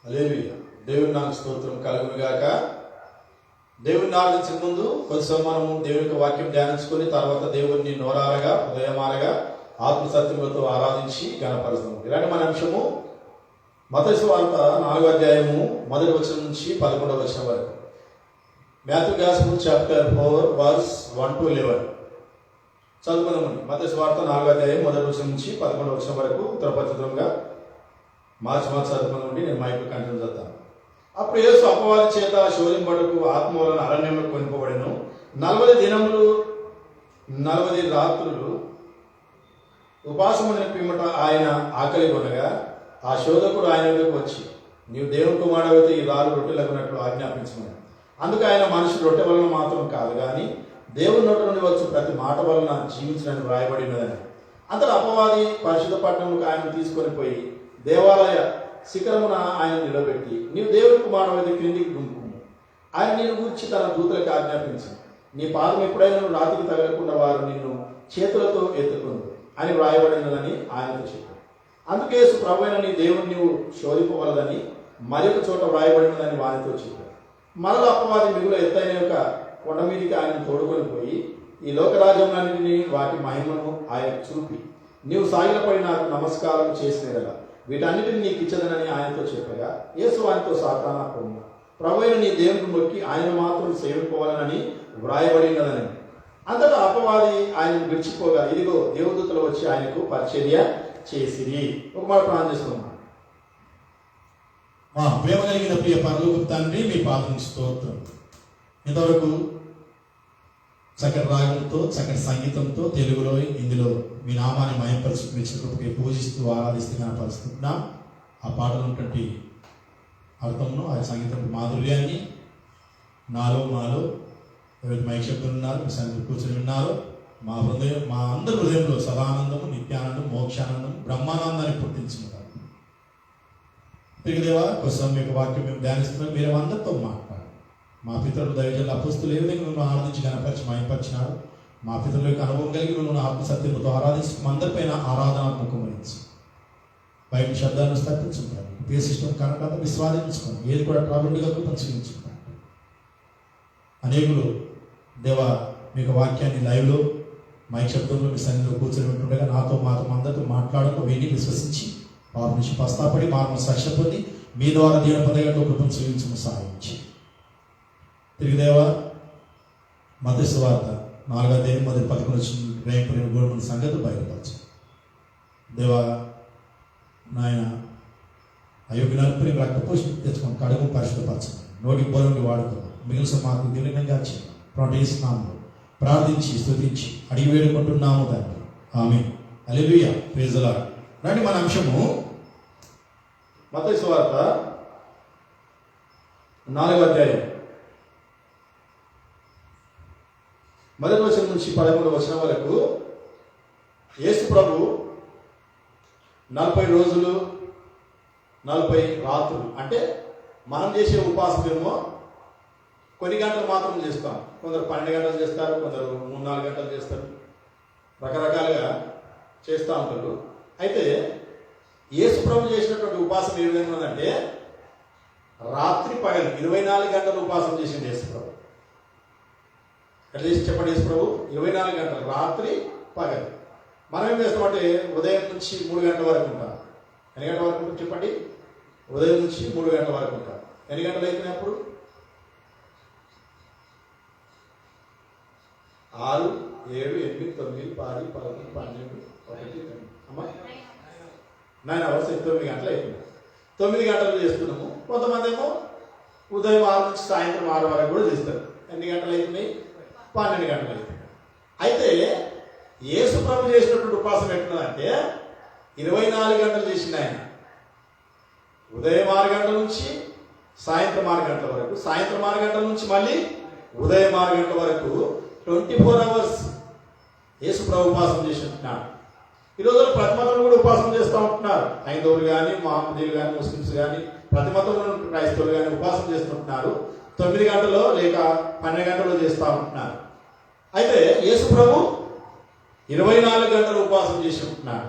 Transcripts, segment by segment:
హల్లెలూయా. దేవుని నామమునకు స్తోత్రం కలుగును గాక. దేవుని ఆరాధించే ముందు కొంచెం మనము దేవుని యొక్క వాక్యం ధ్యానించుకొని తర్వాత దేవుని నోరారగా హృదయమారగా ఆత్మ సత్యములతో ఆరాధించి గణపరుస్తాము. ఇలాంటి మన అంశము మత్తయి సువార్త 4వ అధ్యాయము 1వ వచనం నుంచి 11వ వచనం వరకు. Matthew gospel chapter 4 verse 1 to 11 చదువుకుందామని. మత్తయి సువార్త 4వ అధ్యాయం 1వ వచనం నుంచి 11వ వచనం వరకు ఉత్తరపత్రంగా మార్చి చదువుకుని నేను మైకు కంటిన్యూ చేస్తాను. అప్పుడు యేసు అపవాది చేత శోధింపడకు ఆత్మ వలన అరణ్యంలో కొనిపోబడెను. 40 దినములు 40 రాత్రులు ఉపాసమున పిమ్మట ఆయన ఆకలి కొనగా ఆ శోధకుడు ఆయన వద్దకు వచ్చి, నీవు దేవుని కుమారుడైతే ఈ రాళ్ళు రొట్టెలగునట్లు ఆజ్ఞాపించమని. అందుకు ఆయన మనుషులు రొట్టె వలన మాత్రం కాదు కానీ దేవుని నోటి నుండి వచ్చు ప్రతి మాట వలన జీవించడానికి వ్రాయబడినదని. అంతటా అపవాది పరిశుద్ధ పట్టణంలో ఆయన తీసుకొని పోయి దేవాలయ శిఖరమున ఆయన నిలబెట్టి, నీవు దేవుని కుమారుడైతే క్రిందికి దుంకుము, ఆయన నిన్ను గురించి తన దూతలకు ఆజ్ఞాపించు, నీ పాదం ఎప్పుడైనా రాతికి తగలకుండా వారు నిన్ను చేతులతో ఎత్తుకుందు అని వ్రాయబడినదని ఆయనతో చెప్పాడు. అందుకే యేసు ప్రభువైన నీ దేవుని నీవు శోధింపవలదని మరొక చోట వ్రాయబడినదని వారితో చెప్పాడు. మరల అపవాది మిగులు ఎత్తైన యొక్క కొండ మీదికి ఆయన తోడుకొని పోయి ఈ లోకరాజ్యములన్నింటినీ వాటి మహిమను ఆయన చూపి, నీవు సాగిలపడి నాకు నమస్కారం చేసినగా వీటన్నిటిని నీకు ఇచ్చదనని ఆయనతో చెప్పగా, యేసు ఆయనతో సాతానా పొమ్ము, ప్రభువైన నీ దేవుని మొక్కి ఆయన మాత్రం సేవించుకోవాలని వ్రాయబడినదని. అంతటా అపవాది ఆయన విడిచిపోగా ఇదిగో దేవదూతలు వచ్చి ఆయనకు పరిచర్య చేసిరి. ఒక మాట ప్రార్థన చేసుకున్నాం. మా ప్రేమ కలిగిన ప్రియ పరలోకపు తండ్రి, మీ పాదం స్తోత్రం. ఇంతవరకు చక్కటి రాగంతో చక్కటి సంగీతంతో తెలుగులో హిందీలో మీ నామాన్ని మయంపరుచు మీ చిరుపకి పూజిస్తూ ఆరాధిస్తూ కనపరుస్తున్నాం. ఆ పాటలు ఉన్నటువంటి అర్థంను, ఆ సంగీతం మాధుర్యాన్ని నాలో ఎవరైతే మైక్ శబ్దులు ఉన్నారు, మీ సంగీతం కూర్చొని ఉన్నారు, మా హృదయం, మా అందరి హృదయంలో సదానందము, నిత్యానందం, మోక్షానందం, బ్రహ్మానందాన్ని పుట్టించుకుంటారు. తిరిగిదేవా కోసం మీ వాక్యం మేము ధ్యానిస్తున్నాం. మీరు అందరితో మాట్లాడు. మా పితరులు దైవజనులు అపోస్తులు ఏ విధంగా మిమ్మల్ని ఆరాధించి కనపరిచి మయంపరిచినారు, మా పితరుల యొక్క అనుభవం కలిగి మిమ్మల్ని ఆత్మసత్యంతో ఆరాధించి అందరిపైన ఆరాధనాత్మకం వహించి బయట శబ్దాలను స్థాపించుకుంటారు. ఉపయోగిష్టం కనుక విశ్వాదించుకోండి. ఏది కూడా ట్రాబుల్గా పంచుకుంటారు. అనేకులు దేవా మీకు వాక్యాన్ని లైవ్లో మైక్ శబ్దంలో మీ సన్నిధిలో కూర్చొని ఉంటుండగా నాతో అందరితో మాట్లాడడం విని విశ్వసించి వారి నుంచి పస్తాపడి మార్గం సాక్ష్య పొంది మీ ద్వారా దేవుని పదగంలో కృపను చూపించడం సాధించి తిరిగి దేవా మత్తయి సువార్త 4వ అధ్యాయం 11 గ్రహింపుని గోడముల సంగతి బయలుపరచు. దేవా నాయన అయోగ్యులని రక్తపోషణ తెచ్చుకొని కడుగు పరిశుద్ధపరచండి. నోటి బోరంగి వాడుకోవాలి. మిగిలిన మాకు దీనిగా చేస్తున్నాము ప్రార్థించి స్తుతించి అడిగి వేడుకుంటున్నాము తండ్రి. ఆమేన్. హల్లెలూయా. Praise the Lord. రండి, మన అంశము మత్తయి సువార్త 4వ అధ్యాయం 1వ వచనం నుంచి 11వ వచనం వరకు. యేసు ప్రభు 40 రోజులు 40 రాత్రులు, అంటే మనం చేసే ఉపాసన ఏమో కొన్ని గంటలు మాత్రం చేస్తాం. కొందరు 12 గంటలు చేస్తారు, కొందరు 3-4 గంటలు చేస్తారు, రకరకాలుగా చేస్తూ ఉంటారు. అయితే యేసు ప్రభు చేసినటువంటి ఉపాసన ఏ విధంగా ఉందంటే రాత్రి పగలు 24 గంటలు ఉపాసన చేసింది యేసు ప్రభు. ఎట్లా చేసి చెప్పండి? యేసు ప్రభు 24 గంటలు రాత్రి పగలు. మనం ఏం చేస్తామంటే ఉదయం నుంచి 3 గంటల వరకు ఉంటాం. ఎన్ని గంటల వరకు ఉంటుంది చెప్పండి? ఉదయం నుంచి 3 గంటల వరకు ఉంటాం. ఎన్ని గంటలు అవుతున్నాయి అప్పుడు? 6, 7, 8, 9, 10, 11, 12, 1 అమ్మా 9 hours, 9 గంటలు అవుతుంది. 9 గంటలు చేస్తున్నాము. కొంతమంది ఏమో ఉదయం 6 నుంచి సాయంత్రం 6 వరకు కూడా చేస్తారు. ఎన్ని గంటలు అవుతున్నాయి? 12 గంటలు అవుతుంది. అయితే యేసు ప్రభు చేసినటువంటి ఉపాసన ఎట్లుందంటే 24 గంటలు చేసింది ఆయన. ఉదయం 6 గంటల నుంచి సాయంత్రం 6 గంటల వరకు, సాయంత్రం 6 గంటల నుంచి మళ్ళీ ఉదయం 6 గంటల వరకు 24 hours యేసు ప్రభు ఉపాసన చేసి ఉంటున్నాడు. ఈ రోజుల్లో ప్రతి మతంలో కూడా ఉపాసన చేస్తూ ఉంటున్నారు. హైందవులు కానీ, మహమ్మదీయులు కానీ, ముస్లిమ్స్ కానీ, ప్రతి మతంలో క్రైస్తవులు కానీ ఉపాసన చేస్తుంటున్నారు. 9 గంటలో లేక 12 గంటలో చేస్తూ ఉంటున్నారు. అయితే యేసు ప్రభు 24 గంటలు ఉపాసన చేసి ఉంటున్నాడు.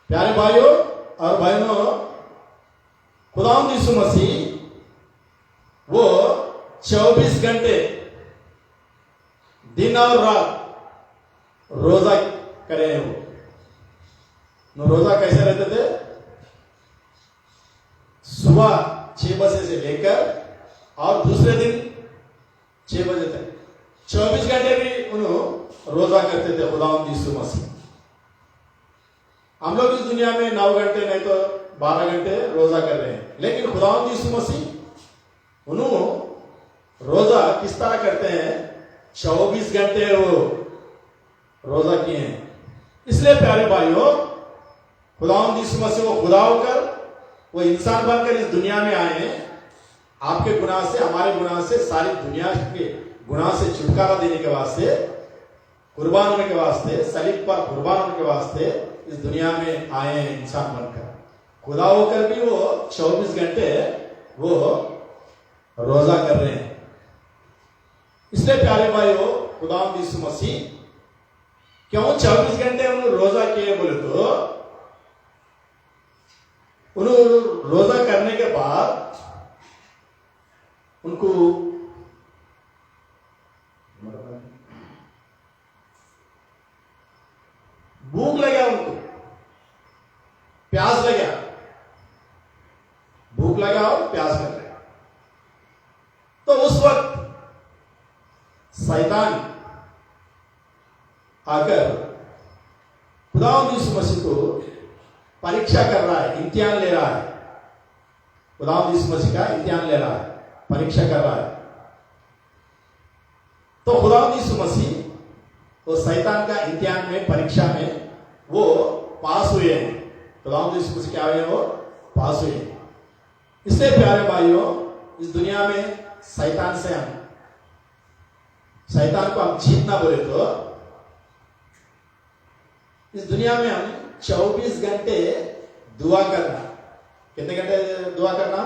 ప్యారే భాయో और बहनों, खुदावंद यीशु मसीह वो 24 घंटे दिन और रात रोजा करे हैं। वो रोजा कैसे रहते थे? सुबह 6 बजे से लेकर और दूसरे दिन 6 बजे तक 24 घंटे भी उन्होंने रोजा करते थे खुदावंद यीशु मसीह। हम लोग इस दुनिया में 9 घंटे नहीं तो 12 घंटे रोजा कर रहे हैं, लेकिन खुदावंद यीशु मसीह उन्होंने रोजा किस तरह करते हैं? 24 घंटे वो रोजा किए हैं। इसलिए प्यारे भाइयों, खुदावंद यीशु मसीह वो खुदा होकर वो इंसान बनकर इस दुनिया में आए हैं, आपके गुनाह से, हमारे गुनाह से, सारी दुनिया के गुनाह से छुटकारा देने के वास्ते, कुर्बान होने के वास्ते, सलीब पर कुर्बान होने के वास्ते इस दुनिया में आए हैं इंसान बनकर। खुदा होकर भी वो 24 घंटे वो रोजा कर रहे हैं। इसलिए प्यारे भाइयों, खुदावंद यीशु मसीह क्यों 24 घंटे उन्होंने रोजा किए बोले तो, उन्होंने रोजा करने के बाद उनको भूख लगा, उनको प्यास लगा, भूख लगा और प्यास लग गया। तो उस वक्त शैतान आकर खुदावंद यीशु मसीह को परीक्षा कर रहा है, इम्तिहान ले रहा है। खुदावंद यीशु मसीह का इम्तिहान ले रहा है, परीक्षा कर रहा है। तो खुदावंद यीशु मसीह वो शैतान का इम्तिहान में, परीक्षा में वो पास हुए हैं। खुदावंद यीशु मसीह क्या हुए? वो पास हुए हैं। इसलिए प्यारे भाइयों, इस दुनिया में शैतान से हम, शैतान को हम जीतना बोले तो इस दुनिया में हम 24 घंटे दुआ करना। कितने घंटे दुआ करना?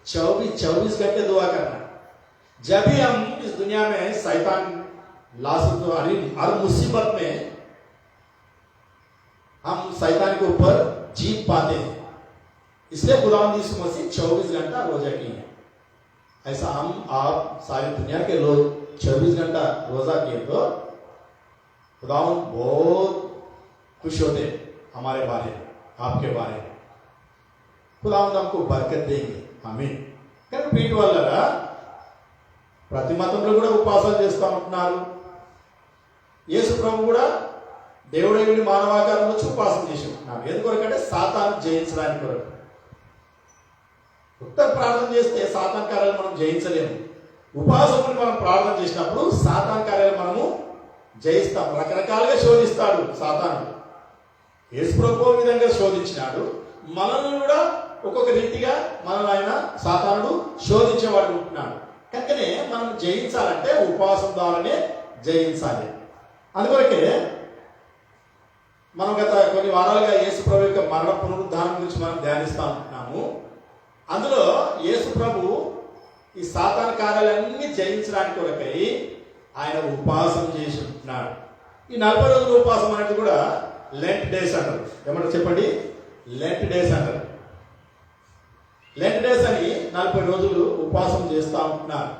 24 घंटे दुआ करना। जब भी हम इस दुनिया में शैतान हर मुसीबत में हम शैतान के ऊपर जीत पाते हैं। इसलिए खुदावंद यीशु मसीह 24 घंटा रोजा किए हैं। ऐसा हम आप सारी दुनिया के लोग 24 घंटा रोजा किए तो खुदावंद बहुत खुश होते हमारे बारे में, आपके बारे में। खुदावंद हमको बरकत देंगे। आमीन। కానీ వీటి వల్ల ప్రతి మతంలో కూడా ఉపాసన చేస్తూ ఉంటున్నారు. యేసు ప్రభు కూడా దేవుడే వీడి మానవాకారం వచ్చి ఉపాసన చేసి ఉంటున్నారు. ఎందుకొరకంటే సాతాను జయించడానికి కొరకు. ఉత్తర ప్రార్థన చేస్తే సాతాన్ కార్యాలు మనం జయించలేము. ఉపాసకుని మనం ప్రార్థన చేసినప్పుడు సాతాన్ కార్యాలు మనము జయిస్తాం. రకరకాలుగా శోధిస్తాడు సాతాను. యేసు ప్రభు విధంగా శోధించినాడు, మనల్ని కూడా ఒక్కొక్క రీతిగా మనల్ని ఆయన సాతానుడు శోధించేవాడు ఉంటున్నాడు. కనుకనే మనం జయించాలంటే ఉపవాసం ద్వారానే జయించాలి. అందుకొరకే మనం గత కొన్ని వారాలుగా యేసు ప్రభు యొక్క మరణ పునరుద్ధానం గురించి మనం ధ్యానిస్తూ ఉంటున్నాము. అందులో యేసు ప్రభు ఈ సాతాను కార్యాలన్నీ జయించడానికి కొరకై ఆయన ఉపవాసం చేసి ఉంటున్నాడు. ఈ 40 రోజుల ఉపవాసం అనేది కూడా లెంట్ డేస్ అంటారు. ఏమంటారు చెప్పండి? లెంట్ డేస్ అంటారు. లెంట్ డేస్ అని 40 రోజులు ఉపవాసం చేస్తూ ఉంటున్నారు.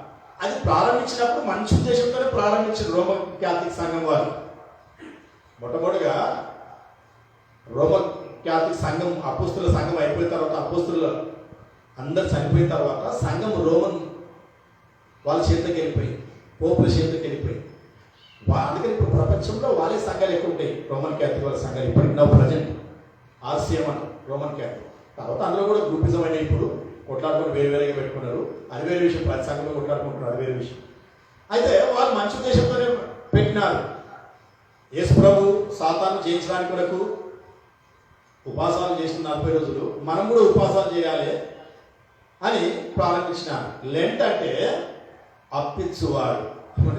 అది ప్రారంభించినప్పుడు మంచి ఉద్దేశంతోనే ప్రారంభించిన రోమన్ క్యాథలిక్ సంఘం వారు. మొట్టమొదటిగా రోమన్ క్యాథలిక్ సంఘం, అపోస్తుల సంఘం అయిపోయిన తర్వాత, అపోస్తులు అందరు చనిపోయిన తర్వాత సంఘం రోమన్ వాళ్ళ చేతికి వెళ్ళిపోయి, పోపుల చేతికి వెళ్ళిపోయి, అందుకని ఇప్పుడు ప్రపంచంలో వాళ్ళే సంఘాలు ఎక్కువ ఉంటాయి. రోమన్ క్యాథలిక్ వాళ్ళ సంఘాలు ఇప్పటికి నవ్వు ప్రజెంట్ ఆర్సీఎం అంట రోమన్ క్యాథలిక్. తర్వాత అందులో కూడా గ్రూపిజం అయినా ఇప్పుడు కొట్లాడుకుని వేరువేరుగా పెట్టుకున్నారు. అది వేరే విషయం. ప్రతి సంఘంలో కొట్లాడుకుంటున్నారు, అది వేరే విషయం. అయితే వాళ్ళు మంచి ఉద్దేశంతోనే పెట్టినారు. యేసు ప్రభు సాతాను జయించడానికి కొరకు ఉపవాసాలు చేసిన 40 రోజులు మనం కూడా ఉపవాసాలు చేయాలి అని ప్రారంభించినారు. లెంట్ అంటే అప్పించువాడు.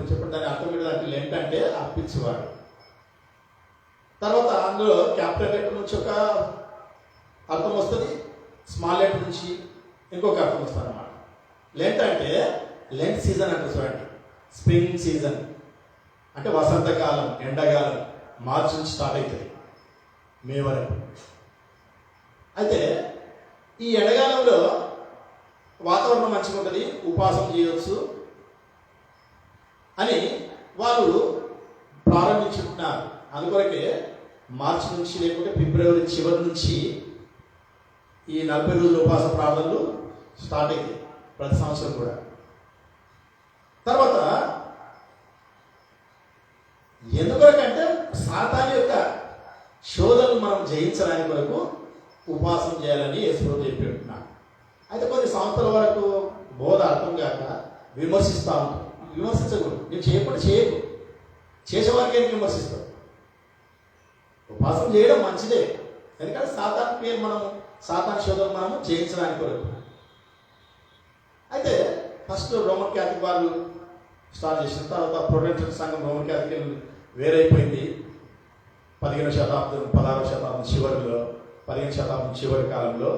చెప్పండి దాని అర్థం ఏంటంటే లెంట్ అంటే అప్పించువాడు. తర్వాత అందులో క్యాపిటల్ లెటర్ నుంచి ఒక అర్థం వస్తుంది, స్మాల్ లెటర్ నుంచి ఇంకొక అర్థం వస్తుంది అన్నమాట. లెంట్ అంటే లెంట్ సీజన్ అంటే చూడండి, స్ప్రింగ్ సీజన్ అంటే వసంతకాలం, ఎండాకాలం, మార్చి నుంచి స్టార్ట్ అవుతుంది మే వరకు. అయితే ఈ ఎండాకాలంలో వాతావరణం మంచిగా ఉంటుంది, ఉపవాసం చేయవచ్చు అని వాళ్ళు ప్రారంభించుకుంటున్నారు. అందుకొరకే మార్చి నుంచి లేకుంటే ఫిబ్రవరి చివరి నుంచి ఈ 40 రోజుల ఉపవాస ప్రార్థనలు స్టార్ట్ అయ్యాయి ప్రతి సంవత్సరం కూడా. తర్వాత ఎందుకొరకంటే సాతాను యొక్క శోధనలు మనం జయించడానికి కొరకు ఉపవాసం చేయాలని యేసుప్రభు చెప్పి ఉంటున్నాడు. అయితే కొన్ని సంవత్సరాల వరకు బోధ అర్థం కాక విమర్శిస్తూ ఉంటాం. విమర్శించకూడదు. నేను చేయకుండా చేయకు, చేసేవారికి ఏం విమర్శిస్తాం. ఉపవాసం చేయడం మంచిదే, ఎందుకంటే సాతాను పేరు మనం సాతాను శోధనలు మనము జయించడానికి కొరకు. అయితే ఫస్ట్ రోమన్ క్యాథలిక్ వాళ్ళు స్టార్ట్ చేసిన తర్వాత ప్రొటెస్టెంట్ సంఘం రోమన్ క్యాథలిక్ వేరైపోయింది. 15వ శతాబ్దం 16వ శతాబ్దం చివరిలో 15వ శతాబ్దం చివరి కాలంలో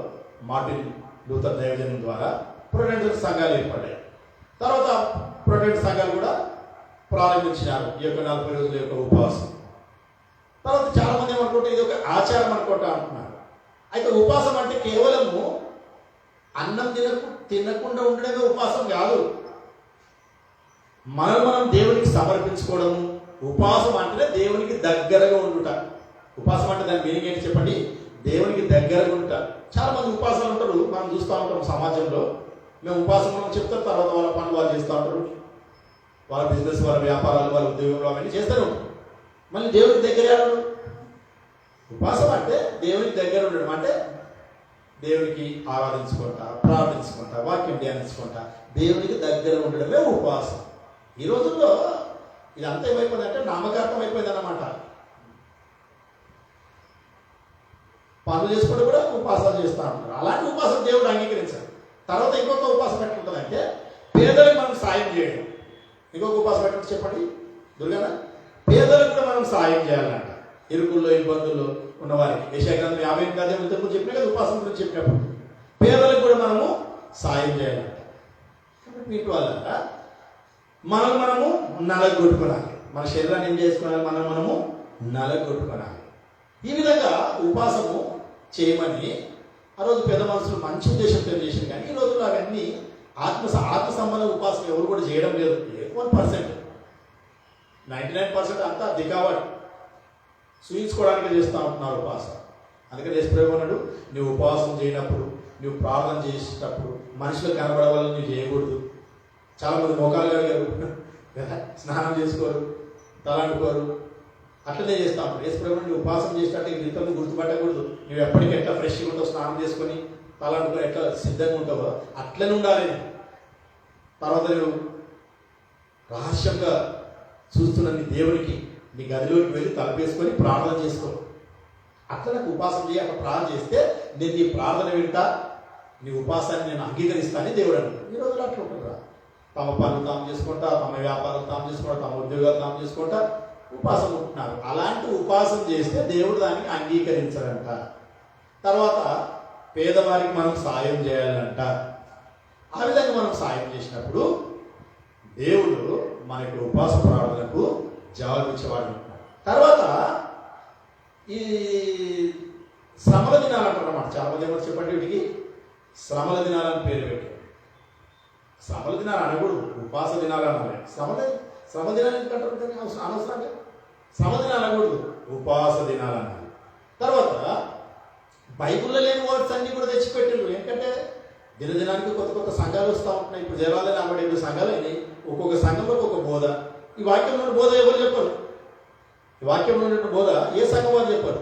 మార్టిన్ లూథర్ దైవజనం ద్వారా ప్రొటెస్టెంట్ సంఘాలు ఏర్పడ్డాయి. తర్వాత ప్రొటెస్టెంట్ సంఘాలు కూడా ప్రారంభించినారు ఈ యొక్క 40 రోజుల యొక్క ఉపవాసం. తర్వాత చాలా మంది ఏమనుకుంటే ఇది ఒక ఆచారం అనుకుంటా అంటున్నారు. అయితే ఉపవాసం అంటే కేవలము అన్నం తినకుండా ఉండడమే ఉపవాసం కాదు. మనం దేవునికి సమర్పించుకోవడము ఉపవాసం అంటే దేవునికి దగ్గరగా ఉండుట. ఉపవాసం అంటే దాని మీనింగ్ ఏంటి చెప్పండి? దేవునికి దగ్గరగా ఉండుట. చాలా మంది ఉపవాసాలు ఉంటారు, మనం చూస్తూ ఉంటాం సమాజంలో. మేము ఉపవాసం మనం చెప్తారు, తర్వాత వాళ్ళ పనులు వాళ్ళు చేస్తూ ఉంటారు, వాళ్ళ బిజినెస్, వాళ్ళ వ్యాపారాలు, వాళ్ళ ఉద్యోగాలు అవన్నీ చేస్తారు. మళ్ళీ దేవునికి దగ్గర ఉండడం. ఉపవాసం అంటే దేవునికి దగ్గర ఉండడం అంటే దేవునికి ఆరాధించుకుంటా, ప్రార్థించుకుంటా, వాక్యం ధ్యానించుకుంటా దేవునికి దగ్గర ఉండడమే ఉపవాసం. ఈ రోజుల్లో ఇదంతా ఏమైపోయిందంటే నామకార్థం అయిపోయింది అన్నమాట. పనులు చేసుకుంటూ కూడా ఉపవాసాలు చేస్తూ ఉంటారు. అలాంటి ఉపవాసం దేవుడు అంగీకరించారు. తర్వాత ఇంకొక ఉపవాసం ఎట్లుంటుందంటే పేదలకు మనం సాయం చేయడం. ఇంకొక ఉపవాసం ఎట్లా చెప్పండి దుర్గన? పేదలకు కూడా మనం సాయం చేయాలంట. ఇరుకుల్లో ఇబ్బందుల్లో ఉన్నవారికి. యెషయా గ్రంథం 58 అధ్యాయం ఇంతకు చెప్పినా కదా ఉపవాసం గురించి చెప్పినప్పుడు పేదలకు కూడా మనము సాయం చేయాలంట. కాబట్టి వీటి వల్ల మనము నలగొట్టుకోవాలి. మన శరీరాన్ని ఏం చేసుకోవాలి? మనము నలగొట్టుకోవాలి. ఈ విధంగా ఉపవాసము చేయమని ఆ రోజు పెద్ద మనుషులు మంచి ఉద్దేశంతో చేసింది. కానీ ఈ రోజుల్లో అవన్నీ ఆత్మ సంబంధ ఉపవాసం ఎవరు కూడా చేయడం లేదు. 1%, 99% అంతా దిగావాడు చూయించుకోవడానికి చేస్తూ ఉంటున్నారు ఉపవాసం. అందుకని యేసుప్రభువు నువ్వు ఉపవాసం చేయనప్పుడు, నువ్వు ప్రార్థన చేసేటప్పుడు మనుషులకు కనబడవాలని నువ్వు చేయకూడదు. చాలామంది మోకాలు కడిగారు కదా, స్నానం చేసుకోరు, తలంటుకోరు, అట్లనే చేస్తా ఉంటారు. యేసుప్రభువు నువ్వు ఉపవాసం చేసినట్టు ఇతరులను గుర్తుపట్టకూడదు. నువ్వు ఎప్పటికీ ఎట్లా ఫ్రెష్గా ఉంటావు, స్నానం చేసుకొని తలంటుకొని ఎట్లా సిద్ధంగా ఉంటావో అట్లనే ఉండాలి. తర్వాత నువ్వు రహస్యంగా చూస్తున్న నీ దేవునికి నీ గదిలోకి వెళ్ళి తలపేసుకొని ప్రార్థన చేసుకో. అట్లా నాకు ఉపాసన చేయి. అట్లా ప్రార్థన చేస్తే నేను నీ ప్రార్థన వింటా, నీ ఉపాసాన్ని నేను అంగీకరిస్తానని దేవుడు అన్నాడు. ఈ రోజులు అట్లా ఉంటుందా? తమ పనులు తాము చేసుకుంటా, తమ వ్యాపారం తాము చేసుకుంటా, తమ ఉద్యోగాలు తాము చేసుకుంటా ఉపాసం ఉంటున్నారు. అలాంటి ఉపాసం చేస్తే దేవుడు దానికి అంగీకరించాలంట. తర్వాత పేదవారికి మనం సాయం చేయాలంట. ఆ విధంగా మనం సాయం చేసినప్పుడు దేవుడు మనకి ఉపవాస ప్రార్థనకు జవాబిచ్చేవాడు ఉంటున్నాడు. తర్వాత ఈ శ్రమల దినాలు అంటారన్నమాట. చాలా మంది ఏమో చెప్పండి, వీటికి శ్రమల దినాలని పేరు పెట్టారు. శ్రమల దినాలు అనకూడదు, ఉపవాస దినాలు అనాలి. శ్రమ దినాలు ఎందుకంటారు? అనవసరంగా శ్రమ దినాలు అనకూడదు, ఉపవాస దినాలు అనాలి. తర్వాత బైబిల్లో లేని వర్డ్స్ అన్ని కూడా తెచ్చిపెట్టారు. ఏంటంటే దినదినానికి కొత్త కొత్త సంఘాలు వస్తూ ఉంటున్నాయి. ఇప్పుడు జనాలు 47 సంఘాలు అయినాయి. ఒక్కొక్క సంఘంలో ఒక్కొక్క బోధ. ఈ వాక్యంలో బోధ ఎవరు చెప్పరు. ఈ వాక్యంలో ఉన్న బోధ ఏ సంఘం వారు చెప్పరు.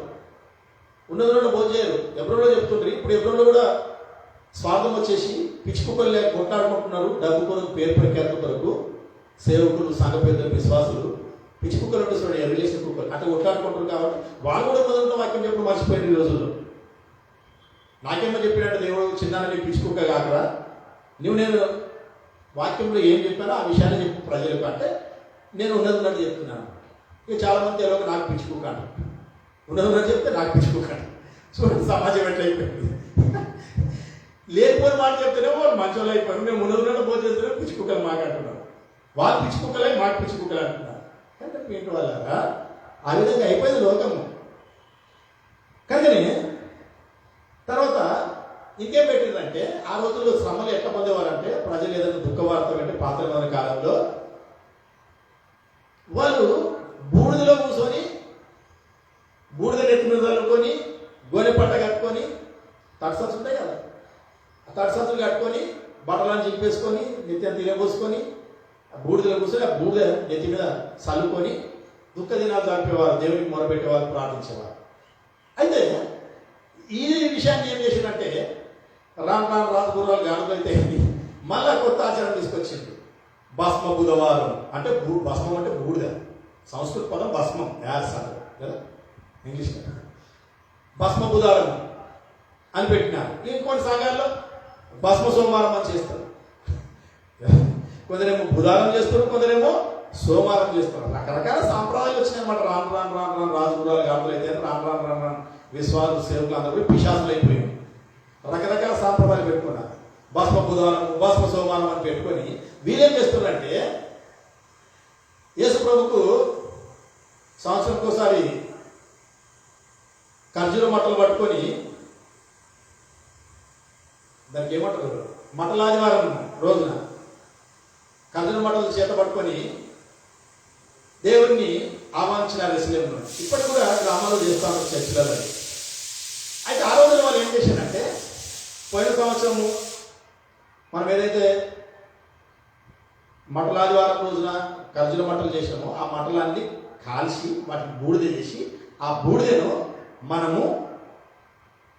ఉన్నదో బోధ చేయరు. ఎబ్రోలో చెప్తుండ్రు. ఇప్పుడు ఎబ్రోలో కూడా స్వార్థం వచ్చేసి పిచ్చి కుక్కలు లేక కొట్లాడుకుంటున్నారు. డబ్బు కొరకు, పేరు ప్రఖ్యాత కొరకు సేవకులు, సంఘ పెద్దలు, విశ్వాసులు పిచ్చి కుక్కలు ఉంటే చూడండి, రిలేషన్ కుక్కలు అట్లా కొట్లాడుకుంటారు. కాబట్టి వాళ్ళు కూడా మొదలున్న వాక్యం చెప్పడం మర్చిపోయింది ఈ రోజుల్లో. నాకేమో చెప్పినట్టు దేవుడు చిన్న పిచ్చి కుక్క కాకరా, నేను వాక్యంలో ఏం చెప్పానో ఆ విషయాన్ని చెప్పి ప్రజలకు అంటే నేను ఉన్నది చెప్తున్నాను. ఇక చాలామంది తెలియక నాకు పిచ్చి కుక్క అంట, ఉన్నది చెప్తే నాకు పిచ్చి కుక్క అంట. చూడండి సమాజం ఎట్లయిపోయింది. లేకపోతే మాట చెప్తేనే వాళ్ళు మంచి వాళ్ళు అయిపోయారు. మేము ఉన్నది పోతే చేస్తేనే పిచ్చి కుక్కలు మాట్లాడుతున్నారు. వాళ్ళు పిచ్చి కుక్కలే మాకు పిచ్చి కుక్కలు అంటున్నారు. అంటే ఏంటి వాళ్ళ ఆ విధంగా అయిపోయింది లోకము. కానీ తర్వాత ఇంకేం రోజుల్లో శ్రమలు ఎట్లా పొందేవారంటే, ప్రజలు ఏదైనా దుఃఖవార్త అంటే పాత కాలంలో వాళ్ళు బూడిదలో కూర్చొని బూడిద నెత్తి మీద చల్లుకొని గోనె పట్ట కట్టుకొని తడిసత్తులు ఉంటాయి కదా, ఆ తడిసత్తులు కట్టుకొని బట్టలను చింపేసుకొని నిత్యం తినబోసుకొని ఆ బూడిదలో కూర్చొని ఆ బూడిద నెత్తి మీద చల్లుకొని దుఃఖ దినాలు జరిపేవారు, దేవునికి మొరపెట్టేవారు, ప్రార్థించేవారు. అయితే ఈ విషయాన్ని ఏం చేసిందంటే రాను రాజగురువాలు గాడులు అయితే మళ్ళా కొత్త ఆచారం తీసుకొచ్చింది. భస్మ బుధవారం అంటే భస్మం అంటే బూడిద, సంస్కృత పదం భస్మం యాస్ అంటారు కదా ఇంగ్లీష్. భస్మ బుధవారం అని పెట్టినారు. ఇంకొన్ని సంఘాల్లో భస్మ సోమవారం అని చేస్తారు. కొందరేమో బుధవారం చేస్తారు, కొందరేమో సోమవారం చేస్తారు. రకరకాల సాంప్రదాయాలు వచ్చినాయి అన్నమాట. రాను రాజగురువాలు గాడులు అయితే రాను విశ్వాస సేవకులు అందరూ పిశాసులు అయిపోయాయి. రకరకాల సాంప్రదాయాలు పెట్టుకున్నారు. భస్మ బుధవారం, భస్మ సోమవారం అని పెట్టుకొని వీరేం చేస్తున్నారంటే యేసు ప్రభుకు సంవత్సరంకి ఒకసారి ఖర్జూర మట్టలు పట్టుకొని, దానికి ఏమంటారు, మట్టలాదివారం రోజున ఖర్జూర మట్టలు చేత పట్టుకొని దేవుణ్ణి ఆహ్వానించినారు ఎస్లేంలో. ఇప్పటికి కూడా గ్రామాల్లో చేస్తాను చర్చిలలో. అయితే ఆ రోజున వాళ్ళు ఏం చేశారంటే, పోయిన సంవత్సరము మనం ఏదైతే మట్టలాదివారం రోజున ఖర్జూర మట్టలు చేసామో ఆ మట్టలన్నీ కాల్చి వాటిని బూడిద చేసి ఆ బూడిదను మనము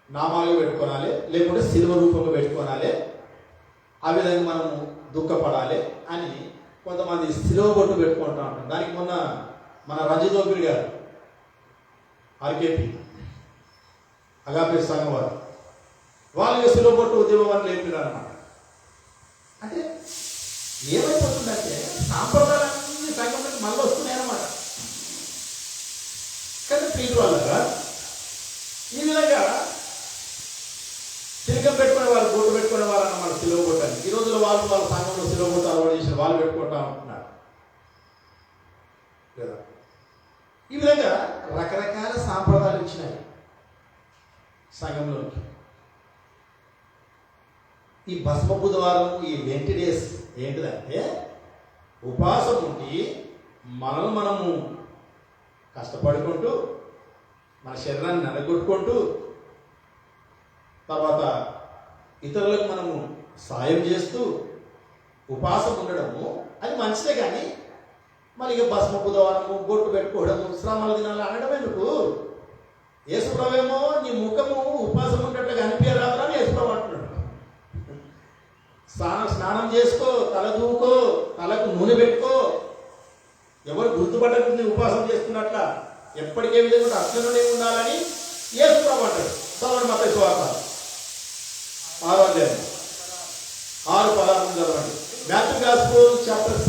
నామాలు పెట్టుకోనాలి, లేకుంటే శిలువ రూపంలో పెట్టుకోనాలి, ఆ విధంగా మనము దుఃఖపడాలి అని కొంతమంది శిలువ బొట్టు పెట్టుకుంటూ ఉంటారు. దానికి మొన్న మన రంజితోపిరి గారు ఆర్కేపీ అగాపే సంఘం వారు వాళ్ళు శిలువ బొట్టు ఉద్యమం అని లేపినారు అన్నమాట. అంటే ఏమైపోతుందంటే సాంప్రదాయాలన్నీ సంఘంలోకి మళ్ళీ వస్తున్నాయి అన్నమాట. కానీ ప్రీతి వాళ్ళగా ఈ విధంగా తిలకం పెట్టుకునే వారు, బొట్టు పెట్టుకునే వారు అన్నమాట శిలువ బొట్టని. ఈ రోజుల్లో వాళ్ళ సంఘంలో శిలువ బొట్టు అలవాటు చేసిన వాళ్ళు పెట్టుకుంటా ఉంటున్నారు కదా. ఈ విధంగా రకరకాల సాంప్రదాయాలు వచ్చినాయి సంఘంలోకి. ఈ భస్మ బుధవారం, ఈ లెంట్ డేస్ ఏంటిదంటే ఉపవాసం ఉండి మనము కష్టపడుకుంటూ మన శరీరాన్ని నలగొట్టుకుంటూ తర్వాత ఇతరులకు మనము సాయం చేస్తూ ఉపవాసం ఉండడము అది మంచిదే. కానీ మరి ఇక భస్మ బుధవారము, బొట్టు పెట్టుకోవడము, శ్రమల దినాలు అనడం ఎందుకు? యేసుప్రభేమో నీ ముఖము ఉపవాసం ఉన్నట్లు కనిపించరాదురా అని యేసుప్రభు అంటున్నాడు. స్నానం చేసుకో, తల దూకో, తలకు నూనె పెట్టుకో, ఎవరు గుర్తుపట్టకుండా ఉపవాసం చేసుకున్నట్ల ఎప్పటికే విధంగా అట్లనే ఉండాలని యేసుప్రభు అంటాడు. చదవండి మత్తయి సువార్త 6వ అధ్యాయం 6:16 చదవండి. Matthew gospel chapter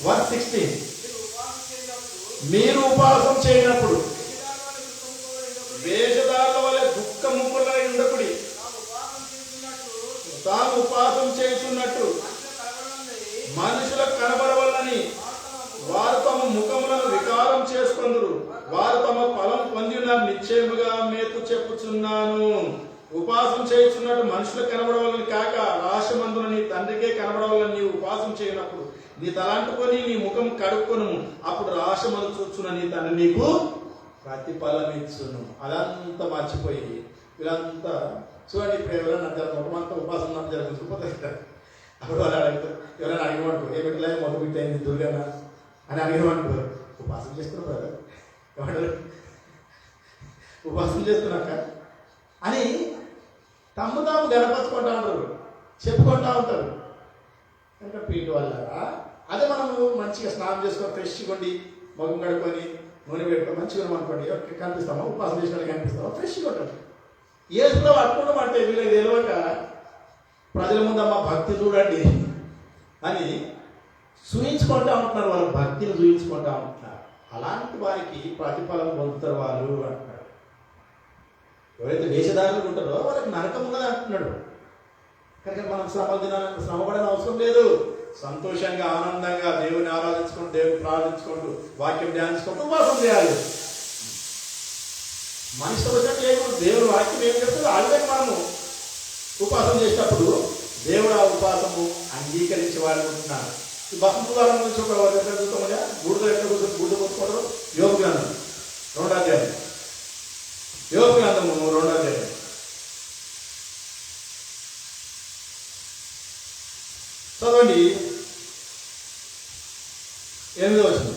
6:1-16. మీరు ఉపవాసం చేయనప్పుడు వేషధారుల వలె దుఃఖ ముక్కులై ఉండకుడి, తాము ఉపవాసం చేస్తున్నట్టు మనుషులకు కనబడవల్లని వారు తమ ముఖములను వికారం చేసుకొందురు. వారు తమ ఫలం పొందిన నిశ్చయముగా మీకు చెప్పుచున్నాను. ఉపవాసం చేస్తున్నట్టు మనుషులకు కనబడవాలని కాక రాశమందున నీ తండ్రికే కనబడవాలని నీవు ఉపవాసం చేయనప్పుడు నీ తలంటుకొని నీ ముఖం కడుక్కొను, అప్పుడు రాశమందు చూచున్న నీ తండ్రి నీకు ప్రతిఫలం ఇచ్చును. అదంతా మర్చిపోయి వీళ్ళంతా చూడండి. ఇప్పుడు ఎవరైనా ముఖమంతా ఉపవాసం నాకు జరుగుతుంది. అప్పుడు వాళ్ళు అడుగుతారు, ఎవరైనా అడిగమంటారు, ఏ పెట్టలే మొదలు పెట్టయింది దుర్గనా అని అడిగమంటారు. ఉపవాసం చేస్తున్నారు కదా, ఏమంటారు, ఉపవాసం చేస్తున్నాక అని తాము గణపరుచుకుంటా ఉంటారు, చెప్పుకుంటా ఉంటారు. ఇంకా పీటి వల్ల అదే మనము మంచిగా స్నానం చేసుకొని ఫ్రెష్గా ఉండి మొగం కడుక్కొని నూనె పెట్టుకొని మంచిగా అనుకోండి, కనిపిస్తామా? ఉపవాసం చేసినట్టు కనిపిస్తామా? ఫ్రెష్గా ఉంటుంది. ఏసులో అట్టుకుంటాం అంటే వీళ్ళకి తెలియక ప్రజల ముందు అమ్మ భక్తి చూడండి అని చూయించుకుంటా ఉంటున్నారు, వాళ్ళ భక్తిని చూయించుకుంటా ఉంటున్నారు. అలాంటి వారికి ప్రతిఫలం పొందుతారు వాళ్ళు అంటున్నాడు. ఎవరైతే వేషధారులు ఉంటారో వాళ్ళకి నరకం ఉన్నది అంటున్నాడు. కనుక మనం శ్రమపడిన అవసరం లేదు. సంతోషంగా ఆనందంగా దేవుని ఆరాధించుకుంటూ, దేవుని ప్రార్థించుకుంటూ, వాక్యం ధ్యానించుకుంటూ ఉపవాసం చేయాలి. మనిషి వచ్చినట్టు లేకుండా దేవుని వాక్యం ఏం చెప్తుందో ఆ విధంగా మనము ఉపవాసం చేసినప్పుడు దేవుడు ఆ ఉపవాసము అంగీకరించి వాడుకుంటున్నాడు. ఈ బహుద్వారం నుంచి ఒక ఎక్కడ చూస్తామా, బూడిద ఎక్కడ కూర్చొని బూడిద కొట్టుకోవడం. యోగ గ్రంథం 2వ అధ్యాయం, యోగ గ్రంథము 2వ అధ్యాయం చదవండి. 8వ వచనం.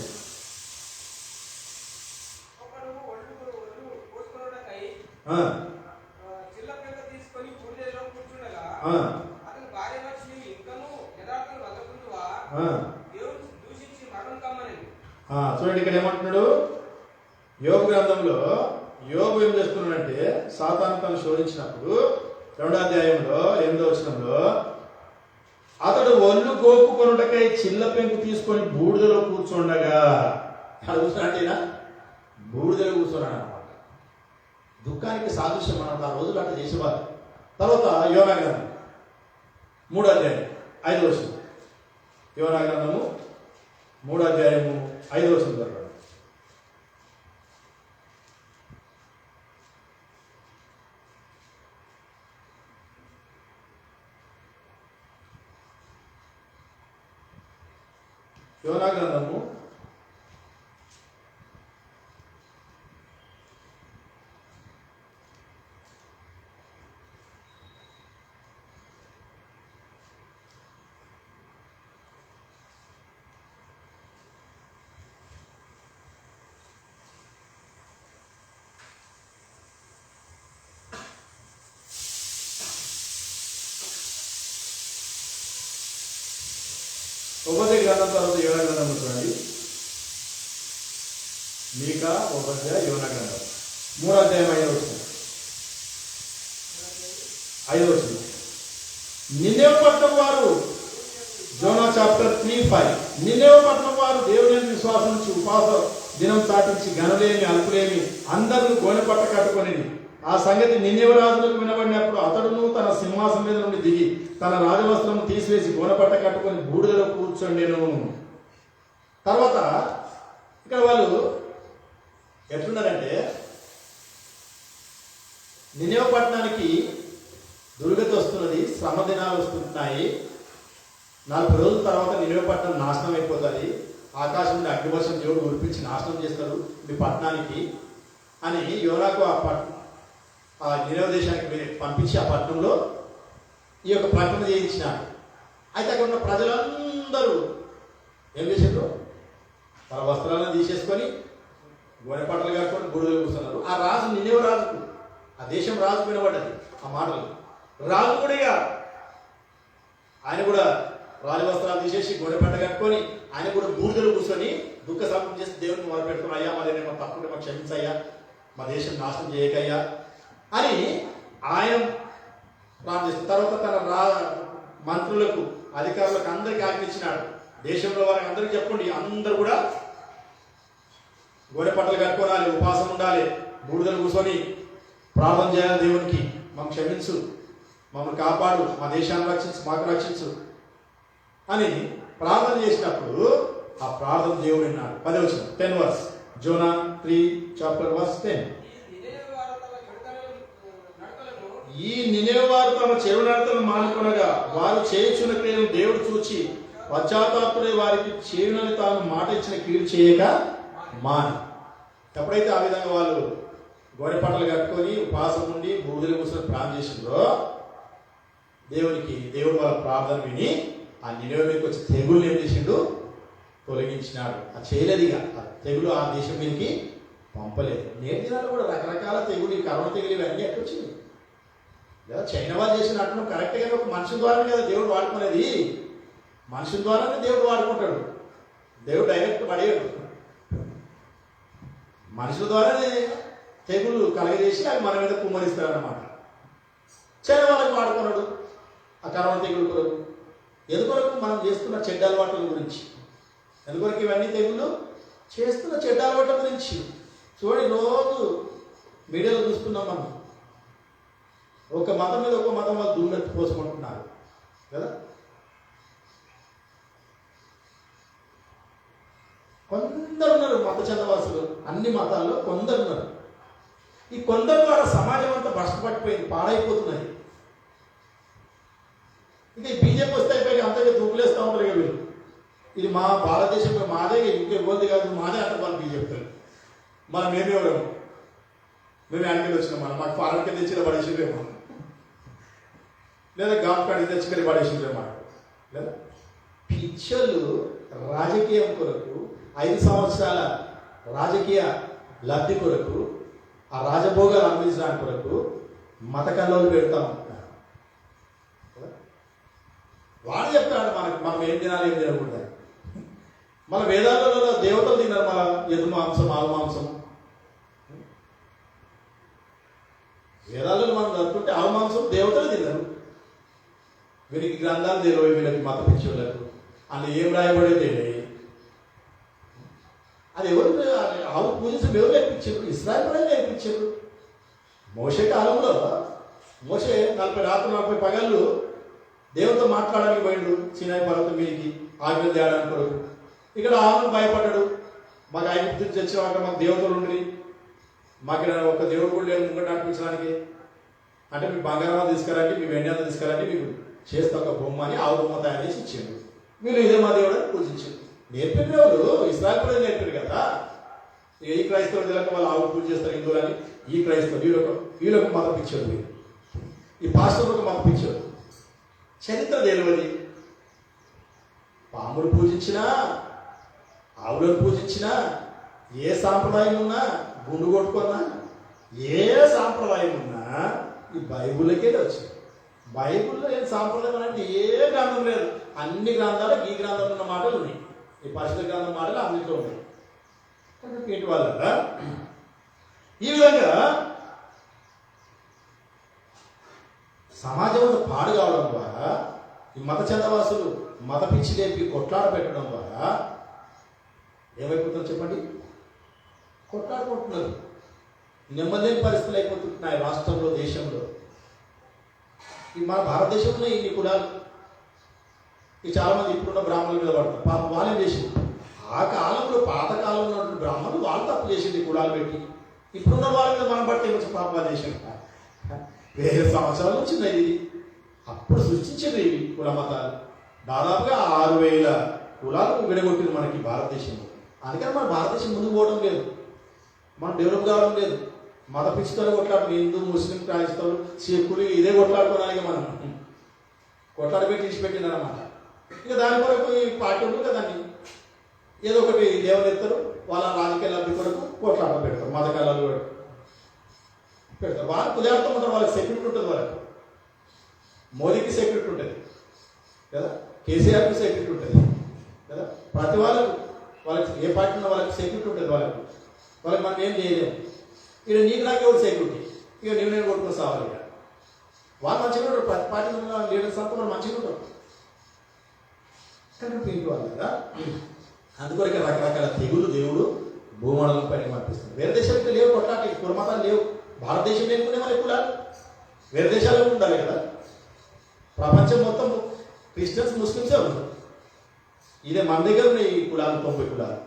చూడండి, ఇక్కడ ఏమంటున్నాడు? యోగ గ్రంథంలో యోగు ఏం చేస్తున్నాడంటే, సాతాను తను శోధించినప్పుడు 2వ అధ్యాయంలో 8వ వచనంలో, అతడు ఒళ్ళు గోపుకొనుటకై చిల్ల పెంకు తీసుకొని బూడిదలో కూర్చుండగా, కూర్చున్నట్టేనా? బూడిదలో కూర్చున్నాడు అనమాట. దుఃఖానికి సాదృశ్యం అన్నమాట. ఆ రోజులు అట్లా చేసేవారు. తర్వాత యోనా గ్రంథం 3వ అధ్యాయం 5వ వచనం. యోనా గ్రంథము 3వ అధ్యాయము 5వ వచనం చదవండి. యోనా గ్రంథము 1వ గ్రంథం తర్వాత యోనా గ్రంథం చూడండి. మీకా 1వ యోనా గ్రంథం 3వ అధ్యాయం 5వ వచనం. 5వ వచనం. నినెవె పట్టణం వారు, జోనా చాప్టర్ 3:5. నినెవె పట్టణం వారు దేవుని విశ్వాసం నుంచి ఉపవాస దినం చాటించి గనులేమి అల్పులేమి అందరూ గోనె పట్ట కట్టుకొని, ఆ సంగతి నినెవె రాజులకు వినబడినప్పుడు అతడును తన సింహాసనం మీద నుండి దిగి తన రాజవస్త్రం తీసివేసి గోనెపట్ట కట్టుకొని బూడిదలో కూర్చోండెను. తర్వాత ఇక్కడ వాళ్ళు ఎట్లున్నారంటే, నినెవె పట్టణానికి దుర్గతి వస్తున్నది, శ్రమ దినాలు వస్తున్నాయి, 40 రోజుల తర్వాత నినెవె పట్టణం నాశనం అయిపోతుంది, ఆకాశం నుండి అగ్నివర్షం దేవుడు కురిపించి నాశనం చేస్తారు మీ పట్టణానికి అని యోనాకు ఆ నినెవె దేశానికి పంపించి ఆ పట్టణంలో ఈ యొక్క ప్రకటన చేయించినాడు. అయితే అక్కడ ఉన్న ప్రజలందరూ ఏం చేశారు? తన వస్త్రాలను తీసేసుకొని గోనెపట్టలు కట్టుకొని బూడిదలో కూర్చున్నారు. ఆ రాజు నినెవె రాజుకు, ఆ దేశం రాజు వినబడ్డది ఆ మాటలు. రాజు కూడా ఆయన కూడా రాజవస్త్రాలు తీసేసి గోనెపట్ట కట్టుకొని ఆయన కూడా బూడిదలో కూర్చొని దుఃఖ సమర్పణ చేసి దేవుడిని మొదలు పెట్టుకుని, అయ్యా మరి నేను తప్పుకుంటే మాకు క్షమించయ్యా, మా దేశం నాశనం చేయకయ్యా అని ఆయన ప్రార్థిస్తారు. తర్వాత తన మంత్రులకు అధికారులకు అందరికీ ఆజ్ఞించినాడు, దేశంలో వారికి అందరికీ చెప్పండి, అందరూ కూడా గోనెపట్టలు కట్టుకోవాలి, ఉపవాసం ఉండాలి, బూడిదలు కూర్చొని ప్రార్థన చేయాలి, దేవునికి మాకు క్షమించు, మమ్మల్ని కాపాడు, మా దేశాన్ని రక్షించు, మాకు రక్షించు అని ప్రార్థన చేసినప్పుడు ఆ ప్రార్థన దేవుడు విన్నాడు. 10వ వచనం 10 వర్స్, జోనా 3:10. ఈ నినెవె వారు తమ చెడు నడతలను మానుకొనగా వారు చేయుచున్న క్రియలను దేవుడు చూచి పశ్చాత్తాపడే వారికి చేయునని తాను మాట ఇచ్చిన కీడు చేయక మాని. ఎప్పుడైతే ఆ విధంగా వాళ్ళు గోనెపట్టలు కట్టుకొని ఉపవాసం ఉండి బూడిదలు కూర్చొని ప్రార్థన చేసిందో, దేవుడు వాళ్ళ ప్రార్థన విని ఆ నినెవె మీదకి వచ్చి తెగుళ్ళు ఏం చేసిండు? తొలగించినాడు. అది చేయలేదుగా, తెగులు ఆ దేశం మీదకి పంపలేదు. నేటి దినాల్లో కూడా రకరకాల తెగులు, కరోనా తెగులు ఇవన్నీ ఎక్కడ వచ్చింది? లేదా చైనా వాళ్ళు చేసినట్టు కరెక్ట్గా ఒక మనిషి ద్వారానే కదా దేవుడు వాడుకునేది. మనిషి ద్వారానే దేవుడు వాడుకుంటాడు. దేవుడు డైరెక్ట్ పడేయడు, మనుషుల ద్వారానే తెగులు కలగజేసి అవి మన మీద కుమ్మరిస్తాడు అన్నమాట. చైనా వాళ్ళకి వాడుకున్నాడు ఆ కరోనా తెగులు కొరకు. ఎందుకొరకు? మనం చేస్తున్న చెడ్డ అలవాట్ల గురించి. ఎందుకొరకు ఇవన్నీ తెగులు? చేస్తున్న చెడ్డ అలవాట్ల గురించి. చూడండి, రోజు మీడియాలో చూస్తున్నాం మనం, ఒక మతం మీద ఒక మతం వాళ్ళు దుమ్మెత్తి పోసుకుంటున్నారు కదా. కొందరు ఉన్నారు మత చందవాసులు, అన్ని మతాల్లో కొందరు ఉన్నారు. ఈ కొందరు ద్వారా సమాజం అంతా భ్రష్టపట్టిపోయింది, పాడైపోతున్నది. ఇక ఈ బీజేపీ వస్తే అయిపోయి అంతగా తూపులేస్తూ ఉంటారు ఇక వీళ్ళు. ఇది మా భారతదేశంలో మాదే, ఇంకే ఇబ్బంది కాదు, మాదే అంటారు వాళ్ళు బీజేపీ. మనం మేమేవడము, మేము యానికలు వచ్చినాం, మాకు ఫారెన్ కింద తెచ్చిన పడేసిందేమో, లేదా గాఫ్ కాడి తెచ్చుకొని పడేసిందేమో, లేదా పిచ్చర్లు రాజకీయం కొరకు 5 సంవత్సరాల రాజకీయ లబ్ధి కొరకు, ఆ రాజభోగాలు అందించడానికి కొరకు మత కల్లోలు పెడతా ఉంటున్నారు. వాడు చెప్తాడు మనకు మనం ఏం తినాలి ఏం తినకూడదు. మన వేదాలలో దేవతలు తిన్నారు, మన ఎదు మాంసం ఆవు మాంసం. వేదాలలో మనం చదువుకుంటే ఆవు మాంసం దేవతలు తిన్నారు. వీరికి గ్రంథాలు తెలియవు, వీళ్ళకి మత పిచ్చోళ్ళకు అందులో ఏం రాయబడే తెలియదు. అది ఎవరు ఆవు పూజించడం ఎవరు నేర్పించారు? ఇస్రాయేల్ కూడా నేర్పించారు. మోషే కాలంలో మోషే 40 రాత్రులు 40 పగళ్ళు దేవునితో మాట్లాడడానికి పోయిండు సీనాయి పర్వతం మీదకి ఆజ్ఞ తేడానికి కొరకు. ఇక్కడ ఆవును భయపడ్డాడు. మాకు ఆయన గుర్తించి తెచ్చినాక మాకు దేవతలు ఉండి, మాకు ఒక దేవుడు కూడా లేడు ముంగట నడిపించడానికి. అంటే మీకు బంగారం తీసుకురండి, మీ వెండి అంతా తీసుకురండి, మీకు చేస్తా ఒక బొమ్మ అని ఆవు బొమ్మ తయారు చేసి ఇచ్చాడు. వీళ్ళు ఇదే మా దేవుడు అని పూజించారు. నేర్పిన వాళ్ళు ఇస్రాయల్ కూడా నేర్పారు కదా. ఇక ఈ క్రైస్తవులు తెలియక వాళ్ళు ఆవు పూజ చేస్తారు హిందువులని. ఈ క్రైస్తవులు వీళ్ళొక మతం పిచ్చారు, వీళ్ళు ఈ పాస్టర్ ఒక మతం పిచ్చారు. చరిత్ర తెలియదు. పాములు పూజించినా, ఆవులను పూజించినా, ఏ సాంప్రదాయం ఉన్నా, గుండు కొట్టుకున్నా, ఏ సాంప్రదాయం ఉన్నా ఈ బైబుల్కే వచ్చింది. బైబుల్లో ఏం సాంప్రదాయం అంటే ఏ గ్రంథం లేదు. అన్ని గ్రంథాలకు ఈ గ్రంథంలో ఉన్న మాటలు ఉన్నాయి. ఈ పరిశుద్ధ గ్రంథం మాటలు అన్నింటిలో ఉన్నాయి. ఏంటి వాళ్ళ ఈ విధంగా సమాజంలో పాడు కావడం ద్వారా ఈ మత చందవాసులు మత పిచ్చి లేపి కొట్లాడ పెట్టడం ద్వారా ఏమైపోతుందో చెప్పండి? కొట్లాడుకుంటున్నారు. నెమ్మదిలేని పరిస్థితులు అయిపోతున్నాయి రాష్ట్రంలో, దేశంలో. ఈ మన భారతదేశంలో ఇన్ని కులాలు, ఈ చాలామంది ఇప్పుడున్న బ్రాహ్మణుల మీద పడుతున్నారు. పాపం వాళ్ళేం చేసింది? ఆ కాలంలో, పాత కాలంలో ఉన్న బ్రాహ్మణులు వాళ్ళు తప్పు చేసింది కులాలు పెట్టి. ఇప్పుడున్న వాళ్ళ మీద మనం బట్టి వచ్చి పాపం చేసింది. 1000 సంవత్సరాల నుంచి ఇది అప్పుడు సృష్టించింది ఇవి కుల మతాలు. దాదాపుగా 6000 కులాలు విడగొట్టింది మనకి భారతదేశంలో. అందుకని మన భారతదేశం ముందుకు పోవడం లేదు, మనం డెవలప్ కావడం లేదు. మత పిచ్చితో కొట్లాడు, హిందూ ముస్లిం క్రైస్తవులు సిక్కులు ఇదే కొట్లాడుకోవడానికి మనం కొట్లాడబెట్టి తీసిపెట్టినారన్నమాట. ఇక దాని కొరకు ఈ పార్టీ ఉంటుంది కదండి, ఏదో ఒకటి లేవనెత్తారు, వాళ్ళ రాజకీయ లబ్ధి కొరకు కొట్లాట పెడతారు, మత కళలు పెడతారు. వాళ్ళు కుదేరుతూ ఉంటారు, వాళ్ళకి సెక్యూరిటీ ఉంటుంది. వాళ్ళకి మోదీకి సెక్యూరిటీ ఉంటుంది కదా, కేసీఆర్కి సెక్యూరిటీ ఉంటుంది కదా, ప్రతి వాళ్ళకి ఏ పార్టీ ఉన్నా వాళ్ళకి సెక్యూరిటీ ఉంటుంది. వాళ్ళకి మనం ఏం చేయలేము. ఇక నీకు నాకు ఎవరు సెక్యూరిటీ? ఇక నేను కొట్టుకుని సావాలి. ఇక వాళ్ళు మంచిగా ఉంటారు, ప్రతి పార్టీ ఉన్న లీడర్స్ అంతా వాళ్ళు మంచిగా ఉంటారు. కానీ పీంటి వాళ్ళు కదా. అందుకొరకే రకరకాల తెగులు దేవుడు భూమండలం పైన పంపిస్తుంది. వేరే దేశాలకు లేవు కొట్లాట, కులమతాలు లేవు. భారతదేశం లేకునే మన కులాలు వేరే దేశాల్లో ఉండాలి కదా. ప్రపంచం మొత్తం క్రిస్టియన్స్ ముస్లిమ్సే ఉన్నారు. ఇదే మన దగ్గర ఉన్నాయి ఈ కులాలు, 90 కులాలు.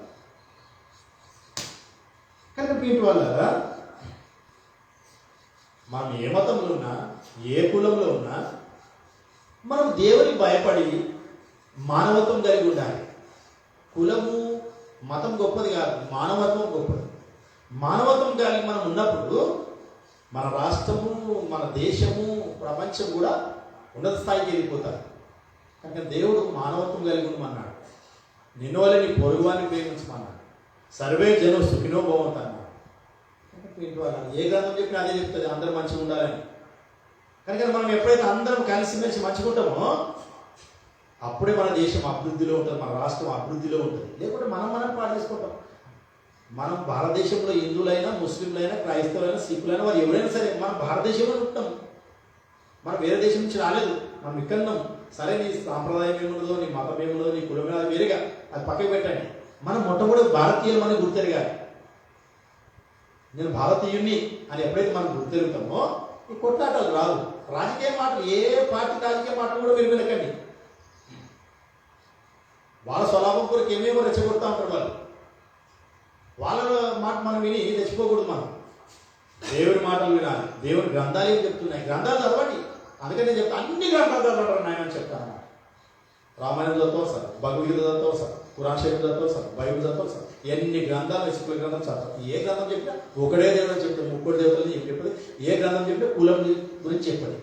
కానీ పీంటి వాళ్ళ మనం ఏ మతంలో ఉన్నా, ఏ కులంలో ఉన్నా, మనం దేవునికి భయపడి మానవత్వం కలిగి ఉండాలి. కులము మతం గొప్పది కాదు, మానవత్వం గొప్పది. మానవత్వం కలిగి మనం ఉన్నప్పుడు మన రాష్ట్రము, మన దేశము, ప్రపంచం కూడా ఉన్నత స్థాయికి వెళ్ళిపోతారు. కనుక దేవుడు మానవత్వం కలిగి ఉండమన్నాడు. నిన్ను వల్ల నీ పొరుగువాన్ని ప్రేమించమన్నాడు. సర్వే జనం సుఖినో భవంతు అన్నాడు. ఏ గ్రంథం చెప్పినా అదే చెప్తుంది, అందరూ మంచిగా ఉండాలని. కనుక మనం ఎప్పుడైతే అందరం కలిసిమెలిసి మంచిగా ఉంటామో అప్పుడే మన దేశం అభివృద్ధిలో ఉంటుంది, మన రాష్ట్రం అభివృద్ధిలో ఉంటుంది. లేకుంటే మనం పాటించుకుంటాం. మనం భారతదేశంలో హిందువులైనా, ముస్లింలైనా, క్రైస్తవులైనా, సిక్కులైనా, వారు ఎవరైనా సరే మనం భారతదేశంలో ఉంటాం. మనం వేరే దేశం నుంచి రాలేదు, మనం ఇక్కడ ఉన్నాం. సరే నీ సాంప్రదాయం ఏముండదో, నీ మతం ఏముండదో, నీ కులం అది వేరేగా, అది పక్కకి పెట్టండి. మనం మొట్టమొదటి భారతీయులు మనకు గుర్తెరగాలి. నేను భారతీయుణ్ణి అని ఎప్పుడైతే మనం గుర్తెరుగుతామో ఈ కొట్లాటలు రాదు. రాజకీయ మాటలు, ఏ పార్టీ రాజకీయ మాటలు కూడా మీరు వినకండి. వాళ్ళ స్వలాభం కొరకు ఏమేమో రెచ్చగొడతా ఉంటారు వాళ్ళు. వాళ్ళ మాట మనం విని తెచ్చిపోకూడదు. మనం దేవుని మాటలు వినాలి. దేవుని గ్రంథాలు ఏం చెప్తున్నాయి, గ్రంథాలు చదవండి. అందుకని నేను చెప్తాను, అన్ని గ్రంథాలు చదవడం నాయన అని చెప్తాను. రామాయణం చదువుతావు సార్, భగవద్గీత చదువుతావు సార్, ఖురాన్ షరీఫ్ చదువుతావు సార్, బైబిల్ చదువుతావు సార్, ఎన్ని గ్రంథాలు శుక్ల గ్రంథం చదువుతావు. ఏ గ్రంథం చెప్పినా ఒకడే దేవుడు చెప్తాడు, ముగ్గురు దేవతలు చెప్పేది. ఏ గ్రంథం చెప్పినా కులం గురించి చెప్పండి.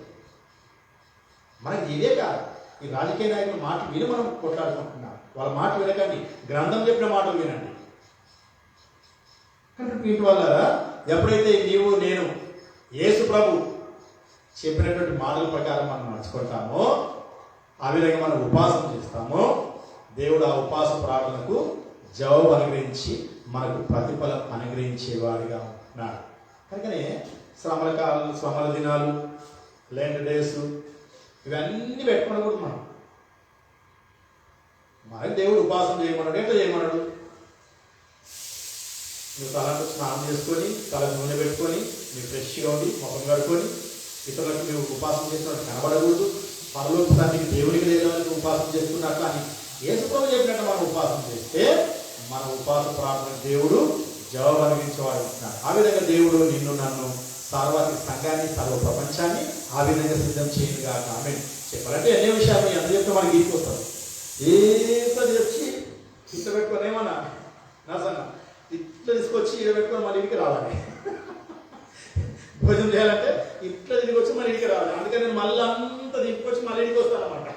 మనకి ఇదే కాదు, ఈ రాజకీయ నాయకుల మాట విని మనం కొట్లాడుకుంటున్నాం. వాళ్ళ మాట వినకండి, గ్రంథం చెప్పిన మాటలు వినండి. కాబట్టి వీటి వల్ల ఎప్పుడైతే నీవు నేను యేసు ప్రభు చెప్పినటువంటి మాటల ప్రకారం మనం నడుచుకుంటామో, ఆ విధంగా మనం ఉపాసన చేస్తామో, దేవుడు ఆ ఉపాస ప్రార్థనకు జవాబు అనుగ్రహించి మనకు ప్రతిఫలం అనుగ్రహించేవాడిగా ఉన్నాడు. కనుకనే శ్రమల కాలం, శ్రమల దినాలు, లెంట్ డేస్ ఇవన్నీ పెట్టుకోకూడదు. మనకి దేవుడు ఉపాసన చేయమన్నాడు. ఎట్లా చేయమన్నాడు? నువ్వు తలకు స్నానం చేసుకొని, తలకు నూనె పెట్టుకొని, నువ్వు ఫ్రెష్గా ఉండి ముఖం కడుక్కొని, ఇతరులకు నువ్వు ఉపాసన చేస్తున్నట్టు కనబడకూడదు. పరలోక తండ్రికి దేవునికి లేదని ఉపాసన చేస్తున్నట్లు అని యేసుప్రభు చెప్పినట్టు మనం ఉపాసన చేస్తే మన ఉపాస ప్రార్థన దేవుడు జవాబు అనుగ్రహించేవాడు. ఆ విధంగా దేవుడు నిన్ను నన్ను సార్వత్రిక సంఘాన్ని, సర్వ ప్రపంచాన్ని ఆ విధంగా సిద్ధం చేయనుగా. ఆమె చెప్పాలంటే ఎన్నో విషయాలు ఎంత చెప్తే మనకి గీసుకొస్తారు. ఏదో తెచ్చి ఇట్లా పెట్టుకొని ఏమన్నా నాసన్నా ఇట్లా తీసుకొచ్చి ఇక్కడ పెట్టుకొని మన ఇంటికి రావాలి. భోజనం చేయాలంటే ఇట్లా తీసుకొచ్చి మన ఇంటికి రావాలి. అందుకని నేను మళ్ళీ అంతా తీసుకొచ్చి మళ్ళీ ఇంటికి వస్తాను అనమాట.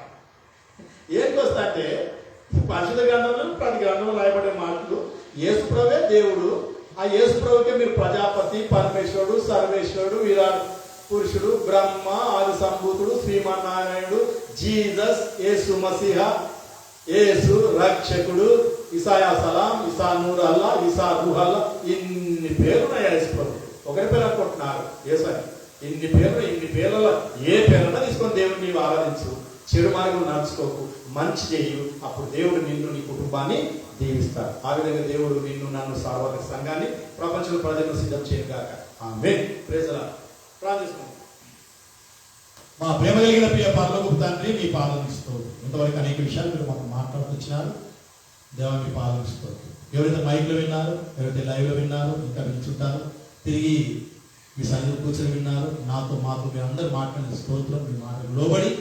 ఏంటికి వస్తా అంటే పరిశుద్ధ గ్రంథంలో ప్రతి గ్రంథంలో రాయబడే మాటలు యేసుప్రభువే దేవుడు. ఆ యేసుప్రభుకే మీరు ప్రజాపతి, పరమేశ్వరుడు, సర్వేశ్వరుడు, విరాట్ పురుషుడు, బ్రహ్మ, ఆది సంభూతుడు, శ్రీమన్నారాయణుడు, జీసస్, యేసు మసీహ, యేసు రక్షకుడు, ఇసాయా సలాం, ఇసా నూర్ అల్లా, ఇసా రూహ్ అల్లా, ఇన్ని పేర్లు ఉన్నాయి యేసుప్రభు. ఒకరి పేరు అనుకుంటున్నారు యేసు అని. ఇన్ని పేర్లలో ఏ పేరున్నా తీసుకొని దేవుడిని నీవు ఆరాధించు, చెడు మార్గం నడుచుకోకు, మంచి చేయు, అప్పుడు దేవుడు నిన్ను, నీ కుటుంబాన్ని దీవిస్తాడు. ఆ విధంగా దేవుడు నిన్ను, నన్ను, సార్వత్రిక సంఘాన్ని, ప్రపంచంలో ప్రజలను సిద్ధం చేయను గాక. ఆమేన్. Praise the Lord. ప్రార్థిస్తున్నాం. మా ప్రేమ కలిగిన ప్రియ పరలోకపు తండ్రి, మీ పాలనిస్తూ ఇంతవరకు అనేక విషయాలు మీరు మాకు మాట్లాడుతున్నారు. దేవా, మీ పాలనిస్తూ ఎవరైతే మైక్లో విన్నారు, ఎవరైతే లైవ్లో విన్నారు, ఇంకా వింటుంటారు, తిరిగి మీ సన్నిధిలో కూర్చొని విన్నారు, నాతో మాతో మీరు అందరూ మాట్లాడిన స్తోత్రం, మీ మాటలు లోబడి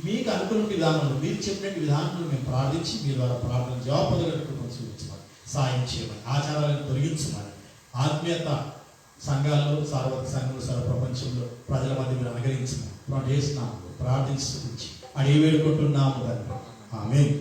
మీకు అనుకున్న విధానంలో, మీరు చెప్పిన విధానంలో మేము ప్రార్థించి మీ ద్వారా ప్రార్థన జవాబు పొందగలిగినట్టు చూపించమని, సాయం చేయమని, ఆచారాలను తొలగించమని, ఆత్మీయత సంఘాల్లో, సార్వత్రిక సంఘంలో, సర్వ ప్రపంచంలో ప్రజల మధ్య మీరు అనుగ్రహించమని చేస్తున్నాము, ప్రార్థించి అడిగి వేడుకుంటున్నాము తండ్రి. ఆమేన్.